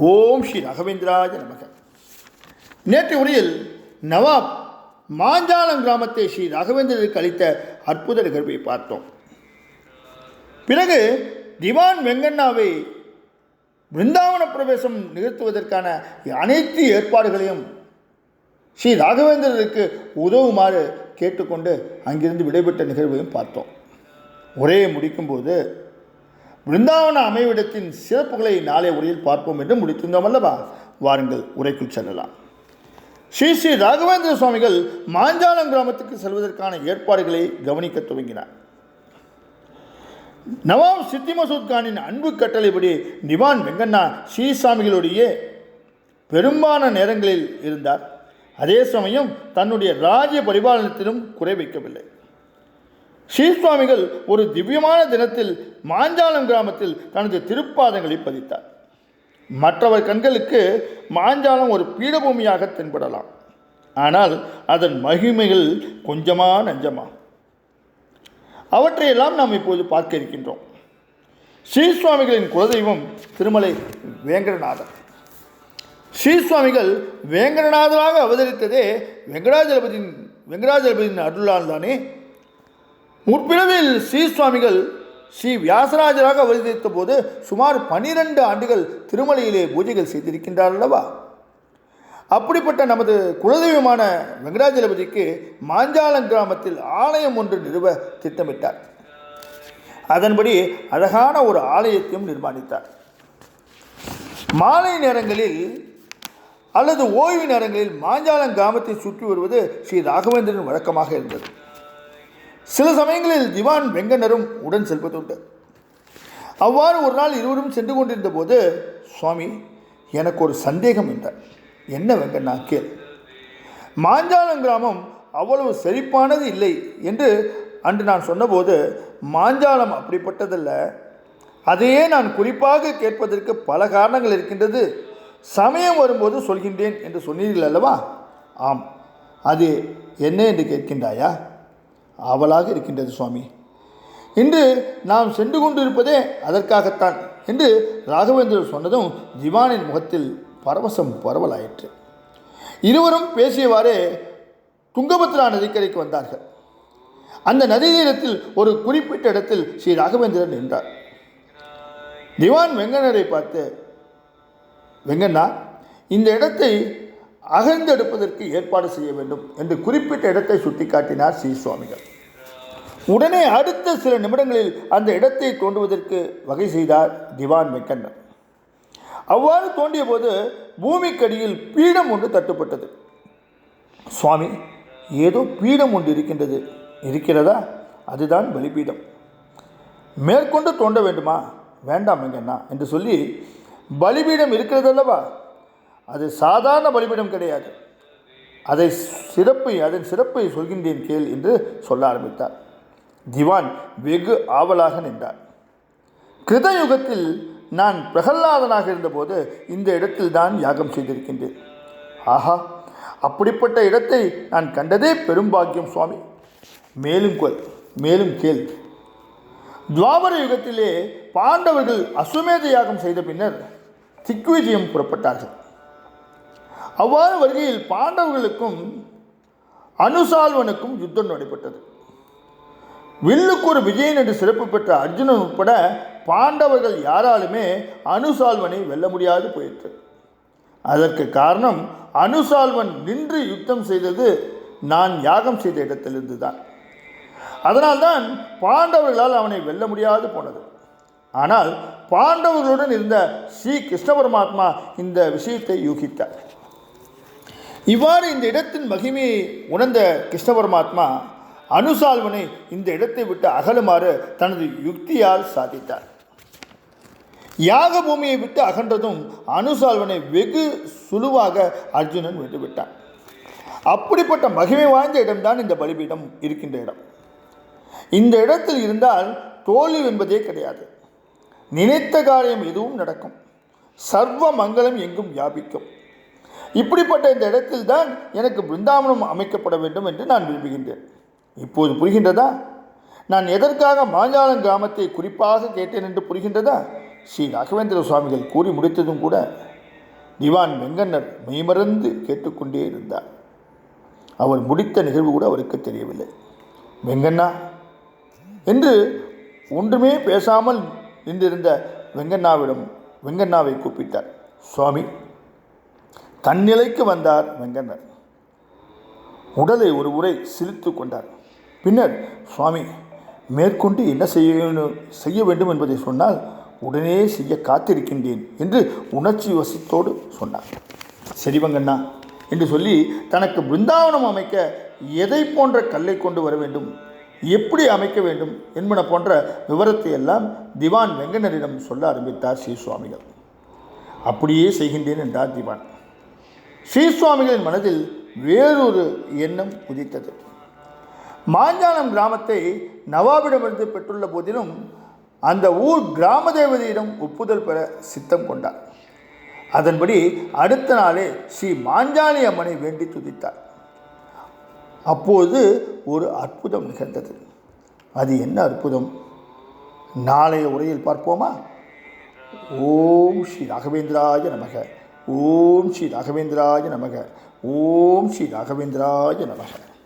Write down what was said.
ஓம் ஸ்ரீ ராகவேந்திராய நமக. நேற்று உரையில் நவாப் மாஞ்சாலம் கிராமத்தை ஸ்ரீ ராகவேந்திரருக்கு அளித்த அற்புத நிகழ்வை பார்த்தோம். பிறகு திவான் வெங்கண்ணாவை பிருந்தாவன பிரவேசம் நிகழ்த்துவதற்கான அனைத்து ஏற்பாடுகளையும் ஸ்ரீ ராகவேந்திரருக்கு உதவுமாறு கேட்டுக்கொண்டு அங்கிருந்து விடைபெற்ற நிகழ்வையும் பார்த்தோம். உரையை முடிக்கும்போது பிருந்தாவன அமைவிடத்தின் சிறப்புகளை நாளை உரையில் பார்ப்போம் என்று முடித்திருந்தோம் அல்லவா? வாருங்கள் உரைக்குள் செல்லலாம். ஸ்ரீ ஸ்ரீ ராகவேந்திர சுவாமிகள் மாஞ்சாலம் கிராமத்துக்கு செல்வதற்கான ஏற்பாடுகளை கவனிக்க துவங்கினார். நவாப் சித்தி மசூத் கானின் அன்பு கட்டளைப்படி திவான் வெங்கண்ணா ஸ்ரீசாமிகளுடைய பெரும்பாலான நேரங்களில் இருந்தார். அதே சமயம் தன்னுடைய ராஜ்ய பரிபாலனத்திலும் குறை வைக்கவில்லை. ஸ்ரீசுவாமிகள் ஒரு திவ்யமான தினத்தில் மாஞ்சாலம் கிராமத்தில் தனது திருப்பாதங்களை பதித்தார். மற்றவர் கண்களுக்கு மாஞ்சாலம் ஒரு பீடபூமியாக தென்படலாம். ஆனால் அதன் மகிமைகள் கொஞ்சமா நஞ்சமா அவற்றையெல்லாம் நாம் இப்போது பார்க்க இருக்கின்றோம். ஸ்ரீசுவாமிகளின் குலதெய்வம் திருமலை வேங்கடநாதர். ஸ்ரீசுவாமிகள் வேங்கடநாதராக அவதரித்ததே வெங்கடாஜலபதியின் அருளால் தானே. முற்பிறவில் ஸ்ரீசுவாமிகள் ஸ்ரீ வியாசராஜராக அவதரித்த போது சுமார் 12 ஆண்டுகள் திருமலையிலே பூஜைகள் செய்திருக்கின்றார் அல்லவா? அப்படிப்பட்ட நமது குலதெய்வமான வெங்கடாஜலபதிக்கு மாஞ்சாலம் கிராமத்தில் ஆலயம் ஒன்று நிறுவ திட்டமிட்டார். அதன்படி அழகான ஒரு ஆலயத்தையும் நிர்மாணித்தார். மாலை நேரங்களில் அல்லது ஓய்வு நேரங்களில் மாஞ்சாலம் கிராமத்தை சுற்றி வருவது ஸ்ரீ ராகவேந்திரன் வழக்கமாக இருந்தது. சில சமயங்களில் திவான் வெங்கண்ணரும் உடன் செல்வதுண்டு. அவ்வாறு ஒரு நாள் இருவரும் சென்று கொண்டிருந்த போது, சுவாமி, எனக்கு ஒரு சந்தேகம் என்றார். என்ன வெங்கண்ணா, கேள். மாஞ்சாலம் கிராமம் அவ்வளவு செழிப்பானது இல்லை என்று அன்று நான் சொன்னபோது, மாஞ்சாலம் அப்படிப்பட்டதல்ல, அதையே நான் குறிப்பாக கேட்பதற்கு பல காரணங்கள் இருக்கின்றது, சமயம் வரும்போது சொல்கின்றேன் என்று சொன்னீர்கள் அல்லவா? ஆம், அது என்ன என்று கேட்கின்றாயா? ஆவலாக இருக்கின்றது சுவாமி. இன்று நாம் சென்று கொண்டிருப்பதே அதற்காகத்தான் என்று ராகவேந்திரர் சொன்னதும் திவானின் முகத்தில் பரவசம் பரவலாயிற்று. இருவரும் பேசியவாறே துங்கபத்ரா நதிக்கரைக்கு வந்தார்கள். அந்த நதி தீரத்தில் ஒரு குறிப்பிட்ட இடத்தில் ஸ்ரீ ராகவேந்திரன் நின்றார். திவான் வெங்கண்ணரை பார்த்து, வெங்கண்ணா, இந்த இடத்தை அகழ்ந்தெடுப்பதற்கு ஏற்பாடு செய்ய வேண்டும் என்று குறிப்பிட்ட இடத்தை சுட்டிக்காட்டினார் ஸ்ரீசுவாமிகள். உடனே அடுத்த சில நிமிடங்களில் அந்த இடத்தை தோண்டுவதற்கு வகை செய்தார் திவான் வெங்கண்ணன். அவ்வாறு தோண்டிய போது பூமிக்கடியில் பீடம் ஒன்று தட்டுப்பட்டது. சுவாமி, ஏதோ பீடம் ஒன்று இருக்கிறதா? அதுதான் பலிபீடம். மேற்கொண்டு தோண்ட வேண்டுமா? வேண்டாம் வெங்கண்ணா என்று சொல்லி, பலிபீடம் இருக்கிறது அல்லவா, அது சாதாரண பலிபீடம் கிடையாது, அதன் சிறப்பை சொல்கின்றேன் கேள் என்று சொல்ல ஆரம்பித்தார். திவான் வெகு ஆவலாக நின்றார். கிருதயுகத்தில் நான் பிரகல்லாதனாக இருந்தபோது இந்த இடத்தில் தான் யாகம் செய்திருக்கின்றேன். ஆஹா, அப்படிப்பட்ட இடத்தை நான் கண்டதே பெரும்பாக்கியம் சுவாமி. மேலும் கேள். துவாபர யுகத்திலே பாண்டவர்கள் அசுமேத யாகம் செய்த பின்னர் திக்விஜயம் புறப்பட்டார்கள். அவ்வாறு வருகையில் பாண்டவர்களுக்கும் அனுசால்வனுக்கும் யுத்தம் நடைபெற்றது. வில்லுக்கு ஒரு விஜயன் என்று சிறப்பு பெற்ற அர்ஜுனன் உட்பட பாண்டவர்கள் யாராலுமே அனுசால்வனை வெல்ல முடியாது போயிற்று. அதற்கு காரணம், அனுசால்வன் நின்று யுத்தம் செய்தது நான் யாகம் செய்த இடத்திலிருந்து தான். அதனால்தான் பாண்டவர்களால் அவனை வெல்ல முடியாது போனது. ஆனால் பாண்டவர்களுடன் இருந்த ஸ்ரீ கிருஷ்ண பரமாத்மா இந்த விஷயத்தை யூகித்தார். இவ்வாறு இந்த இடத்தின் மகிமையை உணர்ந்த கிருஷ்ண பரமாத்மா அனுசால்வனை இந்த இடத்தை விட்டு அகலுமாறு தனது யுக்தியால் சாதித்தார். யாக பூமியை விட்டு அகன்றதும் அனுசால்வனை வெகு சுலுவாக அர்ஜுனன் விட்டுவிட்டான். அப்படிப்பட்ட மகிமை வாய்ந்த இடம்தான் இந்த பலிபீடம் இருக்கின்ற இடம். இந்த இடத்தில் இருந்தால் தோல்வி என்பதே கிடையாது. நினைத்த காரியம் எதுவும் நடக்கும். சர்வ மங்களம் எங்கும் வியாபிக்கும். இப்படிப்பட்ட இந்த இடத்தில் தான் எனக்கு பிருந்தாவனம் அமைக்கப்பட வேண்டும் என்று நான் விரும்புகின்றேன். இப்போது புரிகின்றதா நான் எதற்காக மாஞ்சாலம் கிராமத்தை குறிப்பாக கேட்டேன் என்று புரிகின்றதா? ஸ்ரீ ராகவேந்திர சுவாமிகள் கூறி முடித்ததும் கூட திவான் வெங்கண்ணர் மெய்மறந்து கேட்டுக்கொண்டே இருந்தார். அவர் முடித்த நிகழ்வு கூட அவருக்கு தெரியவில்லை. வெங்கண்ணா என்று ஒன்றுமே பேசாமல் நின்றிருந்த வெங்கண்ணாவை கூப்பிட்டார். சுவாமி. தன்னிலைக்கு வந்தார் வெங்கண்ணர். உடலை ஒரு உரை சிலிர்த்து கொண்டார். பின்னர், சுவாமி, மேற்கொண்டு என்ன செய்ய வேண்டும் என்பதை சொன்னால் உடனே செய்ய காத்திருக்கின்றேன் என்று உணர்ச்சி வசத்தோடு சொன்னார். சரி வெங்கண்ணா என்று சொல்லி தனக்கு பிருந்தாவனம் அமைக்க எதை போன்ற கல்லை கொண்டு வர வேண்டும், எப்படி அமைக்க வேண்டும் என்பன போன்ற விவரத்தை எல்லாம் திவான் வெங்கண்ணரிடம் சொல்ல ஆரம்பித்தார் ஸ்ரீ சுவாமிகள். அப்படியே செய்கின்றேன் என்றார் திவான். ஸ்ரீ சுவாமிகளின் மனதில் வேறொரு எண்ணம் உதித்தது. மாஞ்சாலம் கிராமத்தை நவாபிடமிருந்து பெற்றுள்ள போதிலும் அந்த ஊர் கிராம தேவதையிடம் ஒப்புதல் பெற சித்தம் கொண்டார். அதன்படி அடுத்த நாளே ஸ்ரீ மாஞ்சாலி அம்மனை வேண்டி துதித்தார். அப்போது ஒரு அற்புதம் நிகழ்ந்தது. அது என்ன அற்புதம்? நாளைய உரையில் பார்ப்போமா? ஓம் ஸ்ரீ ராகவேந்திராய நமக. ஓம் ஸ்ரீ ராகவேந்திராய நமக. ஓம் ஸ்ரீ ராகவேந்திராய நமக.